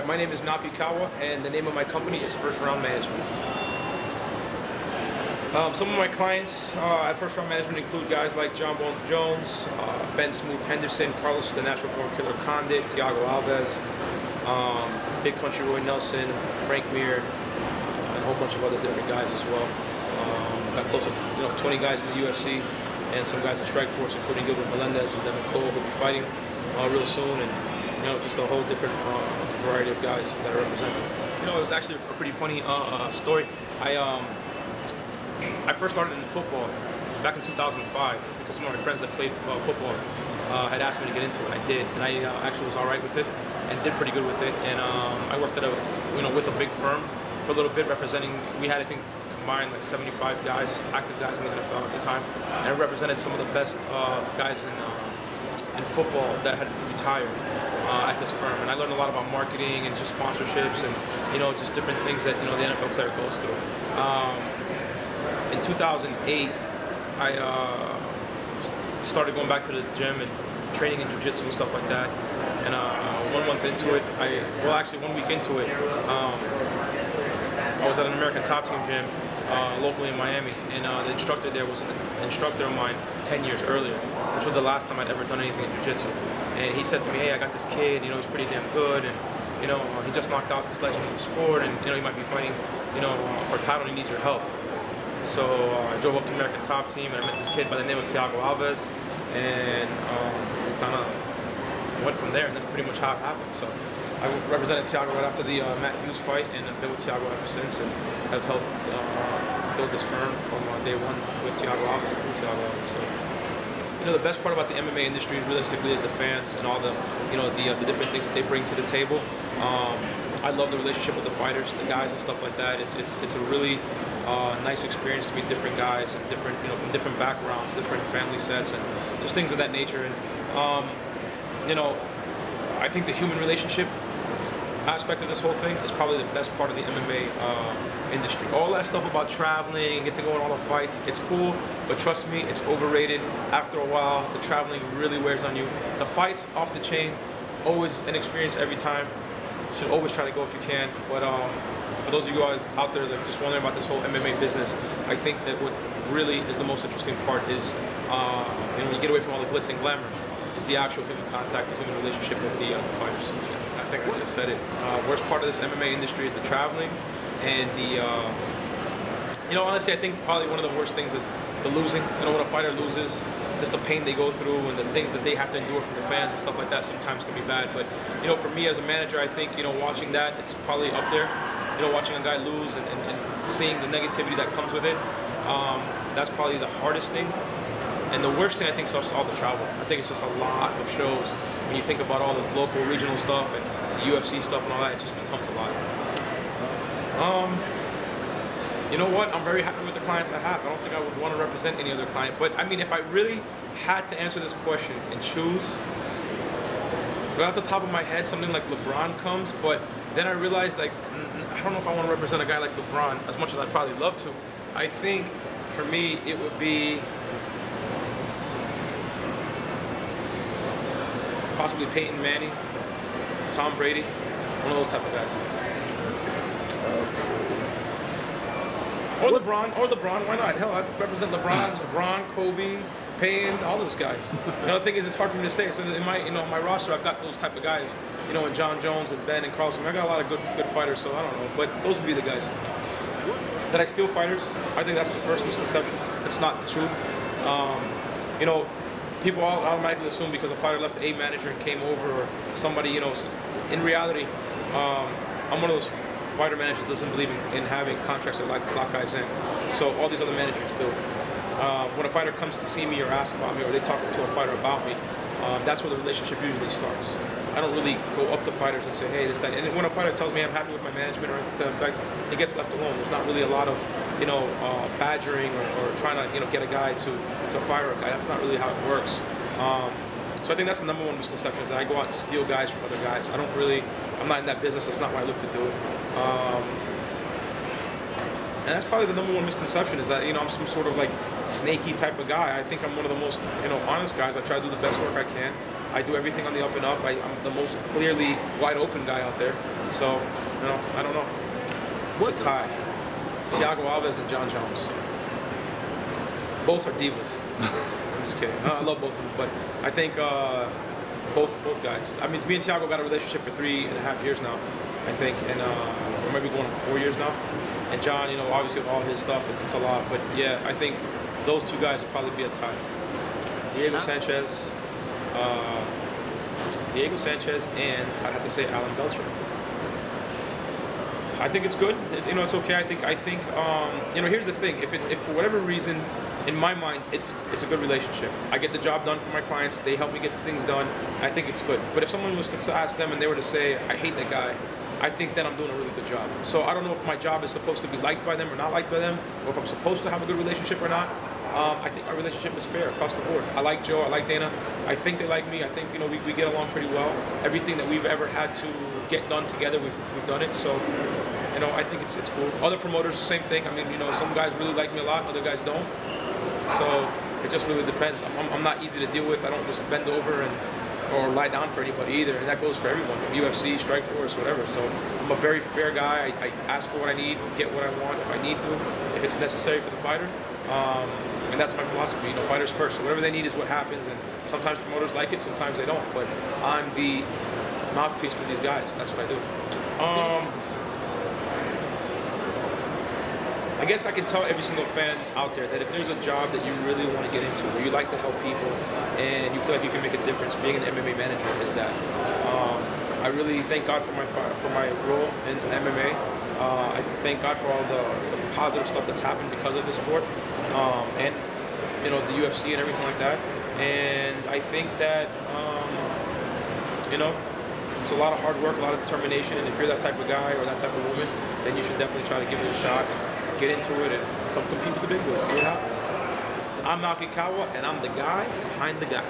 My name is Malki Kawa, and the name of my company is First Round Management. Some of my clients at First Round Management include guys like John Bones Jones, Ben Smooth Henderson, Carlos the Natural Born Killer Condit, Thiago Alves, Big Country Roy Nelson, Frank Mir, and a whole bunch of other different guys as well. Got close to 20 guys in the UFC and some guys in Strikeforce, including Gilbert Melendez and Devin Cole, who'll be fighting real soon, and just a whole different variety of guys that are represented. It was actually a pretty funny story. I first started in football back in 2005 because some of my friends that played football had asked me to get into it. I did, and I actually was all right with it and did pretty good with it. And I worked at with a big firm for a little bit, representing. We had, I think, combined like 75 guys, active guys in the NFL at the time, and I represented some of the best guys in football that had retired at this firm. And I learned a lot about marketing and just sponsorships and just different things that the NFL player goes through. In 2008, I started going back to the gym and training in jiu-jitsu and stuff like that. And 1 month into it, 1 week into it, I was at an American Top Team gym locally in Miami, and the instructor there was an instructor of mine 10 years earlier, which was the last time I'd ever done anything in jiu-jitsu. And he said to me, "Hey, I got this kid, he's pretty damn good, and he just knocked out this legend of the sport, and he might be fighting, for a title, and he needs your help." So I drove up to American Top Team, and I met this kid by the name of Thiago Alves, and we kind of went from there, and that's pretty much how it happened. So I represented Thiago right after the Matt Hughes fight, and I've been with Thiago ever since, and have helped build this firm from day one with Thiago Alves and through Thiago Alves. So the best part about the MMA industry realistically is the fans and all the the different things that they bring to the table. I love the relationship with the fighters, the guys and stuff like that. It's a really nice experience to meet different guys and different from different backgrounds, different family sets, and just things of that nature. And I think the human relationship aspect of this whole thing is probably the best part of the MMA industry. All that stuff about traveling and get to go on all the fights, it's cool, but trust me, it's overrated. After a while, the traveling really wears on you. The fights off the chain, always an experience every time. You should always try to go if you can. But for those of you guys out there that just wondering about this whole MMA business, I think that what really is the most interesting part is when you get away from all the glitz and glamour, is the actual human contact, the human relationship with the fighters. I think I just said it. Worst part of this MMA industry is the traveling, and the honestly, I think probably one of the worst things is the losing. When a fighter loses, just the pain they go through and the things that they have to endure from the fans and stuff like that sometimes can be bad. But for me as a manager, I think watching that, it's probably up there. Watching a guy lose and seeing the negativity that comes with it, that's probably the hardest thing. And the worst thing I think is all the travel. I think it's just a lot of shows. When you think about all the local, regional stuff and the UFC stuff and all that, it just becomes a lot. You know what? I'm very happy with the clients I have. I don't think I would want to represent any other client. But I mean, if I really had to answer this question and choose, right off the top of my head, something like LeBron comes. But then I realized, I don't know if I want to represent a guy like LeBron as much as I'd probably love to. I think for me, it would be possibly Peyton Manning, Tom Brady, one of those type of guys. Or LeBron, why not? Hell, I represent LeBron, Kobe, Peyton, all those guys. The thing is, it's hard for me to say. So in my roster, I've got those type of guys, and John Jones and Ben and Carlson. I got a lot of good fighters, so I don't know. But those would be the guys. Did I steal fighters? I think that's the first misconception. It's not the truth. People automatically assume because a fighter left a manager and came over, or somebody, in reality, I'm one of those fighter managers that doesn't believe in having contracts that lock guys in. So all these other managers do. When a fighter comes to see me or ask about me, or they talk to a fighter about me, that's where the relationship usually starts. I don't really go up to fighters and say, hey, this, that. And when a fighter tells me I'm happy with my management or anything to that effect, it gets left alone. There's not really a lot of, badgering or trying to, get a guy to fire a guy. That's not really how it works. So I think that's the number one misconception, is that I go out and steal guys from other guys. I'm not in that business. That's not what I look to do. And that's probably the number one misconception is that, I'm some sort of like snaky type of guy. I think I'm one of the most, honest guys. I try to do the best work I can. I do everything on the up and up. I'm the most clearly wide open guy out there. So, I don't know. It's a tie. Thiago Alves and John Jones. Both are divas. I'm just kidding. I love both of them, but I think both guys. I mean, me and Thiago got a relationship for 3.5 years now, I think, and we're maybe going on 4 years now. And John, obviously with all his stuff, it's a lot. But yeah, I think those two guys would probably be a tie. Diego Sanchez, and I'd have to say Alan Belcher. I think it's good. It's okay. I think. Here's the thing. If for whatever reason, in my mind, it's a good relationship. I get the job done for my clients. They help me get things done. I think it's good. But if someone was to ask them and they were to say, I hate that guy, I think then I'm doing a really good job. So I don't know if my job is supposed to be liked by them or not liked by them, or if I'm supposed to have a good relationship or not. I think our relationship is fair across the board. I like Joe. I like Dana. I think they like me. I think we get along pretty well. Everything that we've ever had to get done together, we've done it. So I think it's cool. Other promoters, same thing. I mean, some guys really like me a lot, other guys don't. So it just really depends. I'm not easy to deal with. I don't just bend over or lie down for anybody either, and that goes for everyone. UFC, Strikeforce, whatever. So I'm a very fair guy. I ask for what I need, get what I want if I need to, if it's necessary for the fighter. And that's my philosophy. Fighters first. So whatever they need is what happens. And sometimes promoters like it, sometimes they don't. But I'm the mouthpiece for these guys. That's what I do. I guess I can tell every single fan out there that if there's a job that you really want to get into, where you like to help people, and you feel like you can make a difference, being an MMA manager is that. I really thank God for my role in MMA. I thank God for all the positive stuff that's happened because of the sport, and the UFC and everything like that. And I think that it's a lot of hard work, a lot of determination, and if you're that type of guy or that type of woman, then you should definitely try to give it a shot. Get into it and come compete with the big boys, see what happens. I'm Malki Kawa, and I'm the guy behind the guy.